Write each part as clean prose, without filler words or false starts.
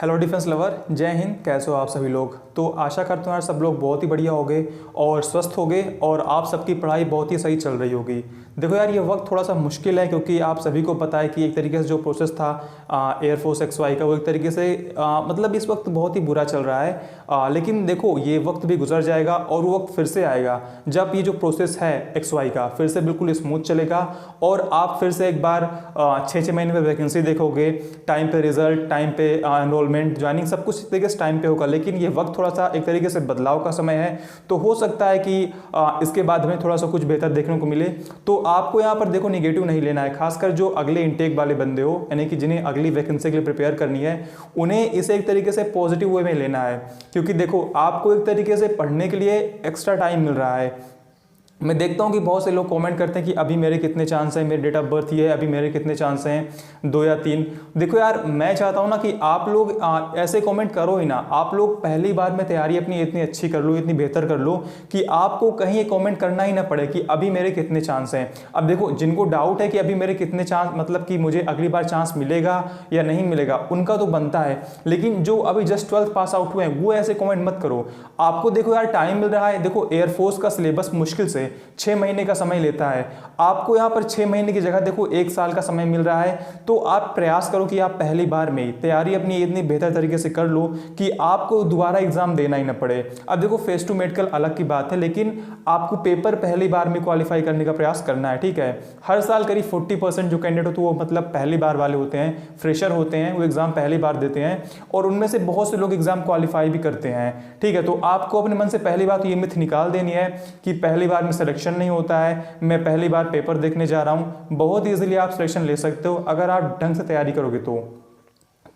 Hello defence lover, जय हिंद। कैसे हो आप सभी लोग। तो आशा करता हूँ यार सब लोग बहुत ही बढ़िया होंगे और स्वस्थ होंगे और आप सबकी पढ़ाई बहुत ही सही चल रही होगी। देखो यार, ये वक्त थोड़ा सा मुश्किल है क्योंकि आप सभी को पता है कि एक तरीके से जो प्रोसेस था एयरफोर्स XY का, वो एक तरीके से मतलब इस वक्त बहुत ही बुरा चल रहा है। लेकिन देखो, ये वक्त भी गुजर जाएगा और वो वक्त फिर से आएगा जब ये जो प्रोसेस है XY का फिर से बिल्कुल स्मूथ चलेगा और आप फिर से एक बार 6-6 महीने में वैकेंसी देखोगे, टाइम पे रिजल्ट, टाइम पे एनरोलमेंट, ज्वाइनिंग, सब कुछ तरीके से टाइम पे होगा। लेकिन ये वक्त थोड़ा सा एक तरीके से बदलाव का समय है, तो हो सकता है कि इसके बाद हमें थोड़ा सा कुछ बेहतर देखने को मिले। तो आपको यहाँ पर देखो निगेटिव नहीं लेना है, खासकर जो अगले इनटेक वाले बंदे हो, यानी कि जिन्हें अगली वैकेंसी के लिए प्रिपेयर करनी है, उन्हें इसे एक तरीके से पॉजिटिव वे में लेना है। क्योंकि देखो, आपको एक तरीके से पढ़ने के लिए एक्स्ट्रा टाइम मिल रहा है। मैं देखता हूँ कि बहुत से लोग कमेंट करते हैं कि अभी मेरे कितने चांस हैं, मेरे डेट ऑफ बर्थ ये है, अभी मेरे कितने चांस हैं, 2 या 3। देखो यार, मैं चाहता हूँ ना कि आप लोग ऐसे कमेंट करो ही ना। आप लोग पहली बार में तैयारी अपनी इतनी अच्छी कर लो, इतनी बेहतर कर लो कि आपको कहीं ये कमेंट करना ही ना पड़े कि अभी मेरे कितने चांस हैं। अब देखो, जिनको डाउट है कि अभी मेरे कितने चांस, मतलब कि मुझे अगली बार चांस मिलेगा या नहीं मिलेगा, उनका तो बनता है। लेकिन जो अभी जस्ट 12th पास आउट हुए हैं, वो ऐसे कमेंट मत करो। आपको देखो यार, टाइम मिल रहा है। देखो, एयरफोर्स का सिलेबस मुश्किल से 6 महीने का समय लेता है। आपको यहां पर 6 महीने की जगह देखो 1 साल का समय मिल रहा है। तो आप प्रयास करो कि आप पहली बार में ही तैयारी अपनी इतनी बेहतर तरीके से कर लो कि आपको दोबारा एग्जाम देना ही ना पड़े। अब देखो, फेस टू मेडिकल अलग की बात है, लेकिन आपको पेपर पहली बार में क्वालिफाई करने का प्रयास करना है, ठीक है। हर साल करीब 40% जो कैंडिडेट होते हैं वो मतलब पहली बार वाले होते हैं, फ्रेशर होते हैं, वो एग्जाम पहली बार देते हैं और उनमें से बहुत से लोग एग्जाम क्वालिफाई भी करते हैं, ठीक है। तो आपको अपने मन से पहली बात तो ये मिथ निकाल देनी है कि पहली बार में सिलेक्शन नहीं होता है, मैं पहली बार पेपर देखने जा रहा हूं। बहुत इजीली आप सिलेक्शन ले सकते हो अगर आप ढंग से तैयारी करोगे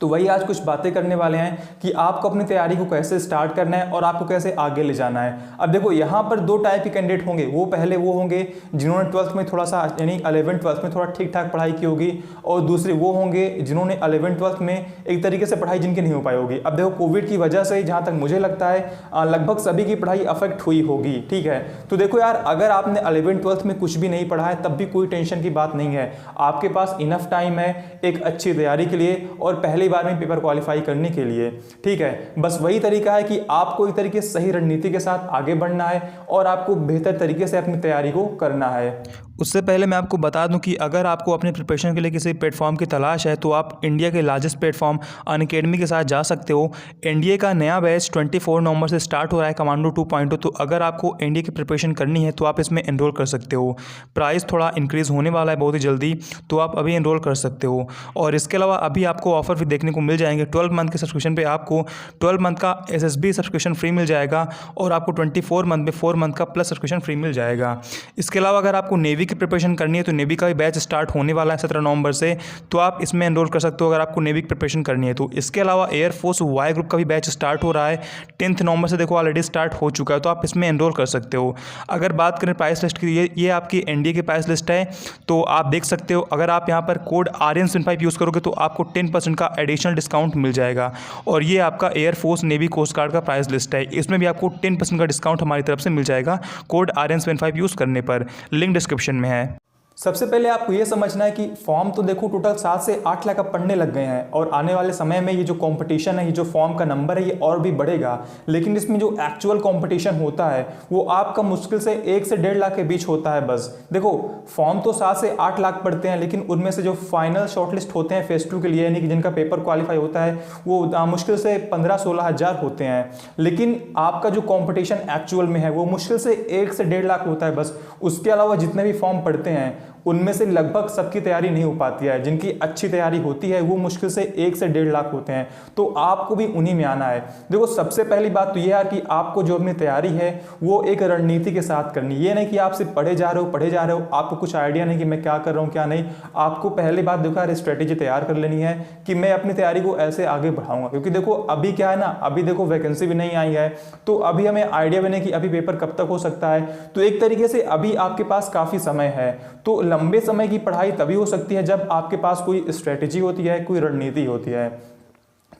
तो वही आज कुछ बातें करने वाले हैं कि आपको अपनी तैयारी को कैसे स्टार्ट करना है और आपको कैसे आगे ले जाना है। अब देखो, यहाँ पर 2 टाइप के कैंडिडेट होंगे। वो पहले वो होंगे जिन्होंने 12th में थोड़ा सा, यानी 11th 12th में थोड़ा ठीक ठाक पढ़ाई की होगी, और दूसरे वो होंगे जिन्होंने 11th 12th में एक तरीके से पढ़ाई जिनकी नहीं हो पाई होगी। अब देखो, कोविड की वजह से जहाँ तक मुझे लगता है लगभग सभी की पढ़ाई अफेक्ट हुई होगी, ठीक है। तो देखो यार, अगर आपने 11th 12th में कुछ भी नहीं पढ़ा है तब भी कोई टेंशन की बात नहीं है। आपके पास इनफ टाइम है एक अच्छी तैयारी के लिए और पहली बार में पेपर क्वालिफाई करने के लिए, ठीक है। बस वही तरीका है कि आपको एक तरीके से सही रणनीति के साथ आगे बढ़ना है और आपको बेहतर तरीके से अपनी तैयारी को करना है। उससे पहले मैं आपको बता दूं कि अगर आपको अपने प्रिपरेशन के लिए किसी प्लेटफॉर्म की तलाश है तो आप इंडिया के लार्जेस्ट प्लेटफॉर्म अनअकैडमी के साथ जा सकते हो। एनडीए का नया बैच 24 नवंबर से स्टार्ट हो रहा है, कमांडो 2.0। तो अगर आपको एनडीए की प्रिपरेशन करनी है तो आप इसमें एनरोल कर सकते हो। प्राइस थोड़ा इंक्रीज़ होने वाला है बहुत ही जल्दी, तो आप अभी एनरोल कर सकते हो। और इसके अलावा अभी आपको ऑफर भी देखने को मिल जाएंगे। 12 मंथ के सब्सक्रिप्शन पर आपको 12 मंथ का SSB सब्सक्रिप्शन फ्री मिल जाएगा और आपको 24 मंथ में 4 मंथ का प्लस सब्सक्रिप्शन फ्री मिल जाएगा। इसके अलावा अगर आपको नेवी की प्रिपरेशन करनी है तो नेवी का भी बैच स्टार्ट होने वाला है 17 नवंबर से, तो आप इसमें एनरोल कर सकते हो अगर आपको नेवी की प्रिपरेशन करनी है तो। इसके अलावा एयरफोर्स वाई ग्रुप का भी बैच स्टार्ट हो रहा है 10 नवंबर से, देखो ऑलरेडी स्टार्ट हो चुका है, तो आप इसमें एनरोल कर सकते हो। अगर बात करें प्राइस लिस्ट की, ये आपकी एनडीए की प्राइस लिस्ट है, तो आप देख सकते हो। अगर आप यहाँ पर कोड RN75 यूज़ करोगे तो आपको 10% का एडिशनल डिस्काउंट मिल जाएगा। और ये आपका एयरफोर्स नेवी कोस्ट गार्ड का प्राइस लिस्ट है, इसमें भी आपको 10% का डिस्काउंट हमारी तरफ से मिल जाएगा कोड RN75 यूज़ करने पर। लिंक डिस्क्रिप्शन में है। सबसे पहले आपको ये समझना है कि फॉर्म तो देखो टोटल 7 से 8 लाख अब पढ़ने लग गए हैं और आने वाले समय में ये जो कंपटीशन है, ये जो फॉर्म का नंबर है, ये और भी बढ़ेगा। लेकिन इसमें जो एक्चुअल कंपटीशन होता है वो आपका मुश्किल से 1 से 1.5 लाख के बीच होता है बस। देखो, फॉर्म तो 7 से 8 लाख पढ़ते हैं, लेकिन उनमें से जो फाइनल शॉर्टलिस्ट होते हैं फेज 2 के लिए, यानी कि जिनका पेपर क्वालिफाई होता है, वो मुश्किल से 15-16 हज़ार होते हैं। लेकिन आपका जो कॉम्पिटिशन एक्चुअल में है वो मुश्किल से 1 से 1.5 लाख होता है बस। उसके अलावा जितने भी फॉर्म पढ़ते हैं उनमें से लगभग सबकी तैयारी नहीं हो पाती है। जिनकी अच्छी तैयारी होती है वो मुश्किल से 1 से 1.5 लाख होते हैं। तो आपको भी उन्हीं में आना है। देखो, सबसे पहली बात तो यह है कि आपको जो अपनी तैयारी है वो एक रणनीति के साथ करनी है। ये नहीं कि आप सिर्फ पढ़े जा रहे हो, आपको कुछ आइडिया नहीं कि मैं क्या कर रहा हूँ क्या नहीं। आपको पहली बात देखो यार, स्ट्रेटेजी तैयार कर लेनी है कि मैं अपनी तैयारी को ऐसे आगे बढ़ाऊंगा। क्योंकि देखो अभी क्या है ना, अभी देखो वैकेंसी भी नहीं आई है, तो अभी हमें आइडिया भी नहीं कि अभी पेपर कब तक हो सकता है। तो एक तरीके से अभी आपके पास काफी समय है। तो लंबे समय की पढ़ाई तभी हो सकती है जब आपके पास कोई स्ट्रेटेजी होती है, कोई रणनीति होती है।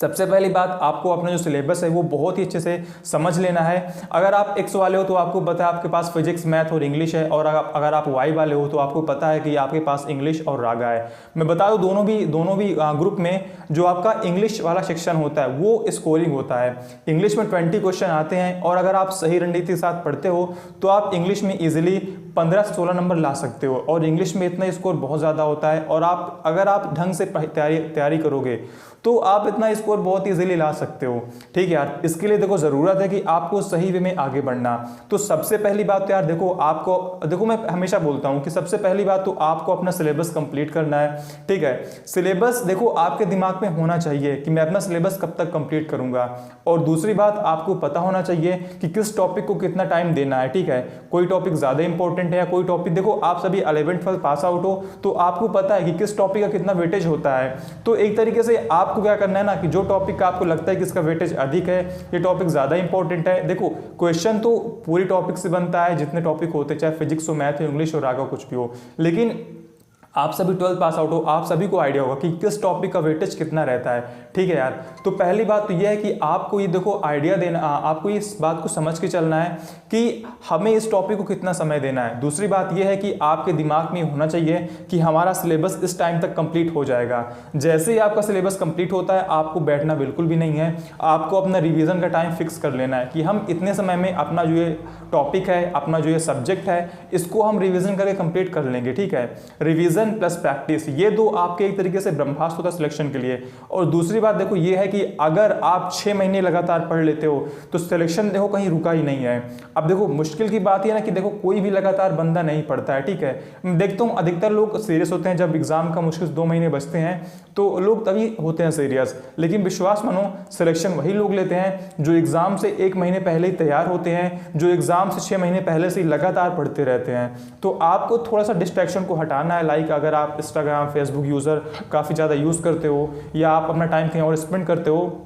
सबसे पहली बात, आपको अपना जो सिलेबस है वो बहुत ही अच्छे से समझ लेना है। अगर आप एक्स वाले हो तो आपको पता है आपके पास फिजिक्स, मैथ और इंग्लिश है, और अगर आप वाई वाले हो तो आपको पता है कि आपके पास इंग्लिश और रागा है। मैं बता दूं, दोनों भी ग्रुप में जो आपका इंग्लिश वाला सेक्शन होता है वो स्कोरिंग होता है। इंग्लिश में 20 क्वेश्चन आते हैं, और अगर आप सही रणनीति के साथ पढ़ते हो तो आप इंग्लिश में ईजिली 15 से 16 नंबर ला सकते हो, और इंग्लिश में इतना स्कोर बहुत ज़्यादा होता है। और अगर आप ढंग से तैयारी करोगे तो आप इतना स्कोर बहुत इजीली ला सकते हो। ठीक है यार, इसके लिए देखो ज़रूरत है कि आपको सही वे में आगे बढ़ना। तो सबसे पहली बात तो यार देखो मैं हमेशा बोलता हूं कि सबसे पहली बात तो आपको अपना सिलेबस कंप्लीट करना है। ठीक है, सिलेबस देखो आपके दिमाग में होना चाहिए कि मैं अपना सिलेबस कब तक कंप्लीट करूंगा। और दूसरी बात, आपको पता होना चाहिए कि किस टॉपिक को कितना टाइम देना है। ठीक है, कोई टॉपिक ज़्यादा इंपॉर्टेंट है या कोई टॉपिक, देखो आप सभी 11th 12th पास आउट हो तो आपको पता है कि किस टॉपिक का कितना वेटेज होता है। तो एक तरीके से आपको क्या करना है ना, कि जो टॉपिक का आपको लगता है कि इसका वेटेज अधिक है, ये टॉपिक ज़्यादा इंपॉर्टेंट है। देखो क्वेश्चन तो पूरी टॉपिक से बनता है, जितने टॉपिक होते हैं, चाहे फिजिक्स हो, मैथ हो, इंग्लिश हो, रागा कुछ भी हो, लेकिन आप सभी 12th पास आउट हो, आप सभी को आइडिया होगा कि किस टॉपिक का वेटेज कितना रहता है। ठीक है यार, तो पहली बात तो यह है कि आपको ये देखो आइडिया देना, आपको इस बात को समझ के चलना है कि हमें इस टॉपिक को कितना समय देना है। दूसरी बात यह है कि आपके दिमाग में होना चाहिए कि हमारा सिलेबस इस टाइम तक कंप्लीट हो जाएगा। जैसे ही आपका सिलेबस कंप्लीट होता है, आपको बैठना बिल्कुल भी नहीं है, आपको अपना रिवीजन का टाइम फिक्स कर लेना है कि हम इतने समय में अपना जो ये टॉपिक है, अपना जो ये सब्जेक्ट है, इसको हम रिवीजन करके कंप्लीट कर लेंगे। ठीक है, रिवीजन प्लस प्रैक्टिस, ये दो आपके एक तरीके से ब्रह्मास्त्र होता है सिलेक्शन के लिए। और दूसरी बात देखो ये है कि अगर आप 6 महीने लगातार पढ़ लेते हो तो सिलेक्शन देखो कहीं रुका ही नहीं है। अब देखो मुश्किल की बात यह ना कि देखो कोई भी लगातार बंदा नहीं पढ़ता है। ठीक है, मैं देखता हूँ अधिकतर लोग सीरियस होते हैं जब एग्जाम का मुश्किल 2 महीने बचते हैं तो लोग तभी होते हैं सीरियस, लेकिन विश्वास मानो सिलेक्शन वही लोग लेते हैं जो एग्जाम से 1 महीने पहले ही तैयार होते हैं, जो एग्जाम से 6 महीने पहले से ही लगातार पढ़ते रहते हैं। तो आपको थोड़ा सा डिस्ट्रैक्शन को हटाना है। लाइक अगर आप इंस्टाग्राम, फेसबुक यूज़र काफ़ी ज़्यादा यूज़ करते हो या आप अपना टाइम कहीं और स्पेंड करते हो,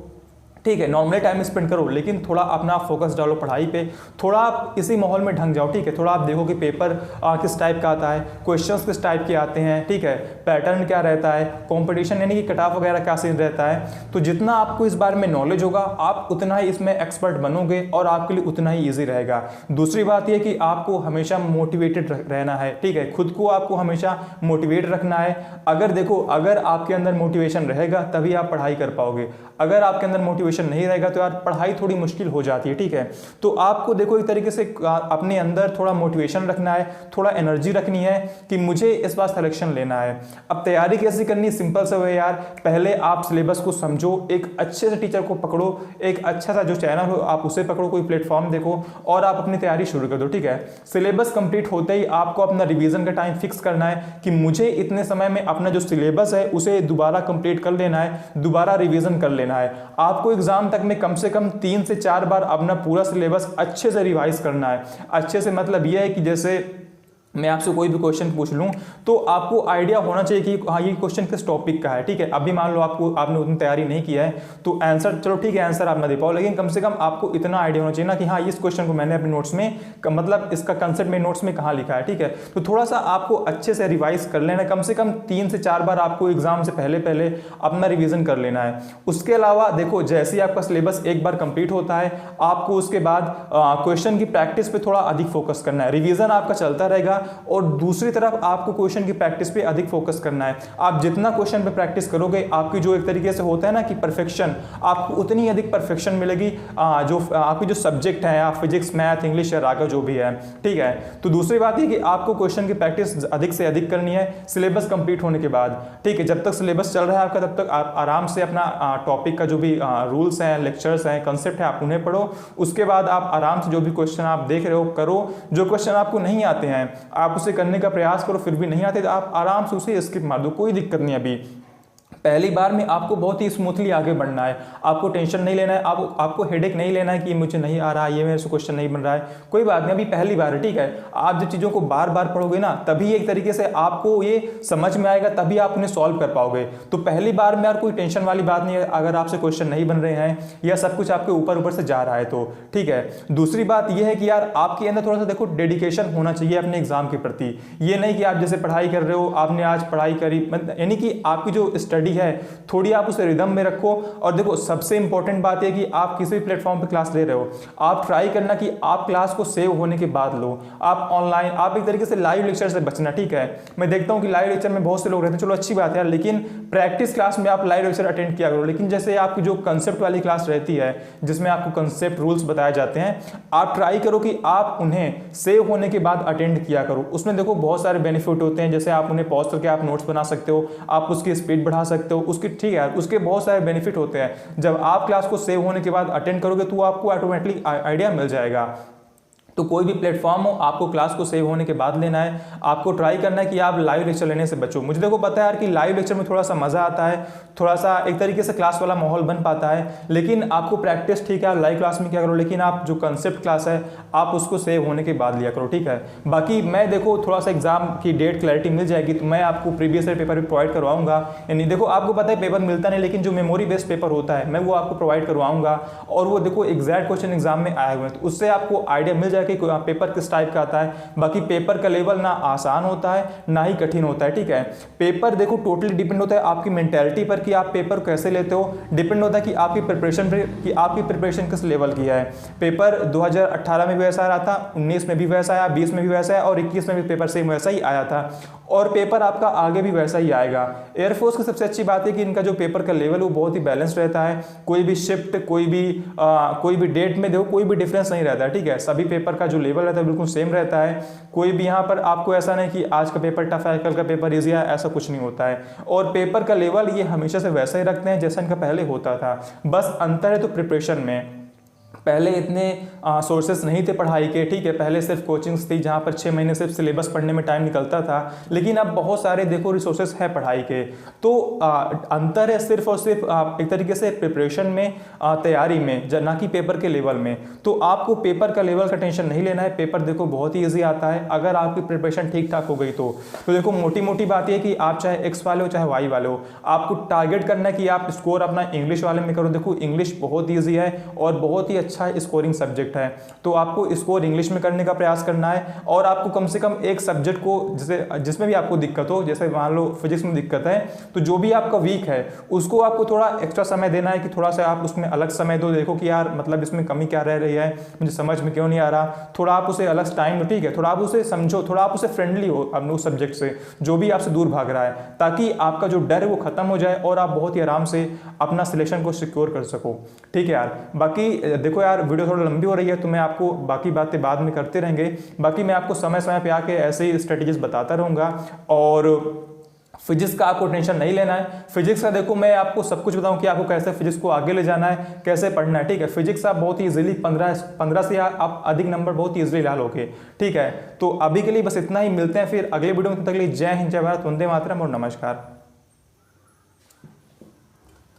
ठीक है, नॉर्मली टाइम स्पेंड करो, लेकिन थोड़ा अपना फोकस डालो पढ़ाई पे, थोड़ा आप इसी माहौल में ढंग जाओ। ठीक है, थोड़ा आप देखो कि पेपर किस टाइप का आता है, क्वेश्चंस किस टाइप के आते हैं। ठीक है, पैटर्न क्या रहता है, कंपटीशन यानी कि कट ऑफ वगैरह क्या सीन रहता है। तो जितना आपको इस बारे में नॉलेज होगा, आप उतना ही इसमें एक्सपर्ट बनोगे और आपके लिए उतना ही ईजी रहेगा। दूसरी बात यह कि आपको हमेशा मोटिवेटेड रहना है। ठीक है, खुद को आपको हमेशा मोटिवेट रखना है। अगर आपके अंदर मोटिवेशन रहेगा तभी आप पढ़ाई कर पाओगे। अगर आपके अंदर मोटिवेशन नहीं रहेगा तो यार पढ़ाई थोड़ी मुश्किल हो जाती है। ठीक है, तो आपको देखो एक तरीके से अपने अंदर थोड़ा मोटिवेशन रखना है, थोड़ा एनर्जी रखनी है कि मुझे इस बार सिलेक्शन लेना है। अब तैयारी कैसे करनी, सिंपल सा है यार, पहले आप सिलेबस को समझो, एक अच्छे से टीचर को पकड़ो, एक अच्छा सा जो चैनल हो आप उसे पकड़ो, कोई प्लेटफॉर्म देखो और आप अपनी तैयारी शुरू कर दो। ठीक है, सिलेबस कंप्लीट होते ही आपको अपना रिवीजन का टाइम फिक्स करना है कि मुझे इतने समय में अपना जो सिलेबस है उसे दोबारा कंप्लीट कर लेना है, दोबारा रिवीजन कर लेना है। आपको एग्जाम तक में कम से कम 3 से 4 बार अपना पूरा सिलेबस अच्छे से रिवाइज करना है। अच्छे से मतलब यह है कि जैसे मैं आपसे कोई भी क्वेश्चन पूछ लूं तो आपको आइडिया होना चाहिए कि हाँ ये क्वेश्चन किस टॉपिक का है। ठीक है, अभी मान लो आपने उतनी तैयारी नहीं किया है तो आंसर, चलो ठीक है आंसर आप ना दे पाओ, लेकिन कम से कम आपको इतना आइडिया होना चाहिए ना कि हाँ इस क्वेश्चन को मैंने अपने नोट्स में, मतलब इसका कंसेप्ट में नोट्स में कहाँ लिखा है। ठीक है, तो थोड़ा सा आपको अच्छे से रिवाइज कर लेना है, कम से कम 3 से 4 बार आपको एग्जाम से पहले अपना रिविजन कर लेना है। उसके अलावा देखो जैसे ही आपका सिलेबस एक बार कंप्लीट होता है, आपको उसके बाद क्वेश्चन की प्रैक्टिस पे थोड़ा अधिक फोकस करना है। रिवीजन आपका चलता रहेगा और दूसरी तरफ आपको क्वेश्चन की प्रैक्टिस पे अधिक फोकस करना है। आप जितना क्वेश्चन पे प्रैक्टिस करोगे, आपकी जो एक तरीके से होता है ना कि परफेक्शन, आपको उतनी अधिक परफेक्शन मिलेगी जो आपकी जो सब्जेक्ट है, आप फिजिक्स, मैथ, इंग्लिश या रागा जो भी है। ठीक है, तो दूसरी बात ये कि आपको क्वेश्चन की प्रैक्टिस अधिक से अधिक करनी है सिलेबस कंप्लीट होने के बाद। ठीक है, जब तक सिलेबस चल रहा है आपका, तब तक आप आराम से अपना टॉपिक का जो भी रूल्स हैं, लेक्चर्स हैं, कंसेप्ट है, आप उन्हें पढ़ो। उसके बाद आप आराम से जो भी क्वेश्चन आप देख रहे हो करो। जो क्वेश्चन आपको नहीं आते हैं आप उसे करने का प्रयास करो, फिर भी नहीं आते तो आप आराम से उसे स्किप मार दो, कोई दिक्कत नहीं। अभी पहली बार में आपको बहुत ही स्मूथली आगे बढ़ना है, आपको टेंशन नहीं लेना है, आपको हेडेक नहीं लेना है कि मुझे नहीं आ रहा है, ये मेरे से क्वेश्चन नहीं बन रहा है। कोई बात नहीं, अभी पहली बार है। ठीक है, आप जब चीज़ों को बार बार पढ़ोगे ना तभी एक तरीके से आपको ये समझ में आएगा, तभी आप उन्हें सॉल्व कर पाओगे। तो पहली बार में यार कोई टेंशन वाली बात नहीं है अगर आपसे क्वेश्चन नहीं बन रहे हैं या सब कुछ आपके ऊपर से जा रहा है तो। ठीक है, दूसरी बात यह है कि यार आपके अंदर थोड़ा सा देखो डेडिकेशन होना चाहिए अपने एग्जाम के प्रति। ये नहीं कि आप जैसे पढ़ाई कर रहे हो, आपने आज पढ़ाई करी, यानी कि आपकी जो स्टडी है थोड़ी आप उसे रिदम में रखो। और देखो सबसे इंपॉर्टेंट बात है कि आप किसी भी प्लेटफॉर्म पे क्लास ले रहे हो, आप ट्राई करना कि आप क्लास को सेव होने के बाद लो। आप ऑनलाइन, आप एक तरीके से लाइव लेक्चर से बचना, ठीक है। मैं देखता हूँ कि लाइव लेक्चर में बहुत से लोग रहते हैं, चलो अच्छी बात है, लेकिन प्रैक्टिस क्लास में आप लाइव लेक्चर अटेंड किया करो। लेकिन जैसे आपकी जो कंसेप्ट वाली क्लास रहती है जिसमें आपको कंसेप्ट रूल्स बताए जाते हैं, आप ट्राई करो कि आप उन्हें सेव होने के बाद अटेंड किया करो। उसमें देखो बहुत सारे बेनिफिट होते हैं, जैसे आप उन्हें पॉज करके आप नोट्स बना सकते हो, आप उसकी स्पीड बढ़ा सकते हो, उसकी, ठीक है, उसके बहुत सारे बेनिफिट होते हैं। जब आप क्लास को सेव होने के बाद अटेंड करोगे तो आपको ऑटोमेटिकली आइडिया मिल जाएगा। तो कोई भी प्लेटफॉर्म हो, आपको क्लास को सेव होने के बाद लेना है। आपको ट्राई करना है कि आप लाइव लेक्चर लेने से बचो। मुझे देखो पता है यार कि लाइव लेक्चर में थोड़ा सा मजा आता है, थोड़ा सा एक तरीके से क्लास वाला माहौल बन पाता है, लेकिन आपको प्रैक्टिस, ठीक है, लाइव क्लास में क्या करो, लेकिन आप जो कंसेप्ट क्लास है आप उसको सेव होने के बाद लिया करो, ठीक है। बाकी मैं देखो थोड़ा सा एग्जाम की डेट क्लैरिटी मिल जाएगी तो मैं आपको प्रीवियस ईयर पेपर भी प्रोवाइड करवाऊंगा। यानी देखो आपको पता है पेपर मिलता नहीं, लेकिन जो मेमोरी बेस्ड पेपर होता है मैं वो आपको प्रोवाइड करवाऊंगा। और वो देखो एग्जैक्ट क्वेश्चन एग्जाम में आए हुए हैं, तो उससे आपको आइडिया मिल जाएगा कि पेपर किस टाइप का आता है। बाकी पेपर का लेवल ना आसान होता है ना ही कठिन होता है, ठीक है। पेपर देखो टोटली डिपेंड होता है आपकी मेंटालिटी पर कि आप पेपर कैसे लेते हो, डिपेंड होता है कि आपकी प्रिपरेशन पर, कि आपकी प्रिपरेशन किस लेवल की है। पेपर 2018 में भी वैसा रहा था, 19 में भी वैसा आया, 20 में भी वैसा है और 21 में भी पेपर सेम वैसा ही आया था, और पेपर आपका आगे भी वैसा ही आएगा। एयरफोर्स की सबसे अच्छी बात है कि इनका जो पेपर का लेवल वो बहुत ही बैलेंस रहता है। कोई भी शिफ्ट, कोई भी डेट में देखो कोई भी डिफरेंस नहीं रहता है, ठीक है। सभी पेपर का जो लेवल रहता है बिल्कुल सेम रहता है। कोई भी यहाँ पर आपको ऐसा नहीं कि आज का पेपर टफ है कल का पेपर ईजी है, ऐसा कुछ नहीं होता है। और पेपर का लेवल ये हमेशा से वैसा ही रखते हैं जैसा इनका पहले होता था, बस अंतर है तो प्रिपरेशन में। पहले इतने सोर्सेस नहीं थे पढ़ाई के, ठीक है, पहले सिर्फ कोचिंग्स थी जहाँ पर 6 महीने सिर्फ सिलेबस पढ़ने में टाइम निकलता था, लेकिन अब बहुत सारे देखो रिसोर्सेस है पढ़ाई के। तो अंतर है सिर्फ और सिर्फ एक तरीके से प्रिपरेशन में, तैयारी में, ना कि पेपर के लेवल में। तो आपको पेपर का लेवल का टेंशन नहीं लेना है, पेपर देखो बहुत ही ईजी आता है अगर आपकी प्रिपरेशन ठीक ठाक हो गई तो देखो मोटी मोटी बात यह कि आप चाहे एक्स वाले हो चाहे वाई वाले हो, आपको टारगेट करना है कि आप स्कोर अपना इंग्लिश वाले में करो। देखो इंग्लिश बहुत ईजी है और बहुत ही अच्छा स्कोरिंग सब्जेक्ट है, तो आपको स्कोर इंग्लिश में करने का प्रयास करना है। और आपको कम से कम एक सब्जेक्ट को, जैसे जिसमें भी आपको दिक्कत हो, जैसे मान लो फिजिक्स में दिक्कत है तो जो भी आपका वीक है उसको आपको थोड़ा एक्स्ट्रा समय देना है, कि थोड़ा सा आप उसमें अलग समय दो, देखो कि यार मतलब इसमें कमी क्या रह रही है, मुझे समझ में क्यों नहीं आ रहा, थोड़ा आप उसे अलग टाइम दो, ठीक है। थोड़ा आप उसे समझो, थोड़ा आप उसे फ्रेंडली हो अपने उस सब्जेक्ट से जो भी आपसे दूर भाग रहा है, ताकि आपका जो डर है वो खत्म हो जाए और आप बहुत ही आराम से अपना सिलेक्शन को सिक्योर कर सको, ठीक है यार। बाकी देखो यार वीडियो थोड़ा लंबी हो रही है तो मैं आपको बाकी बातें बाद में करते रहेंगे। बाकी मैं आपको समय समय पे आके ऐसे ही स्ट्रेटेजीज बताता रहूँगा। और फिजिक्स का आपको टेंशन नहीं लेना है। फिजिक्स का देखो मैं आपको सब कुछ बताऊं कि आपको कैसे फिजिक्स को आगे ले जाना है, कैसे पढ़ना है, ठीक है। फिजिक्स आप बहुत ही इजीली 15 से आप अधिक नंबर बहुत ही इजीली ला लोगे, ठीक है। तो अभी के लिए बस इतना ही, मिलते हैं फिर अगले वीडियो में। तब तक के लिए जय हिंद, जय भारत, वंदे मातरम और नमस्कार।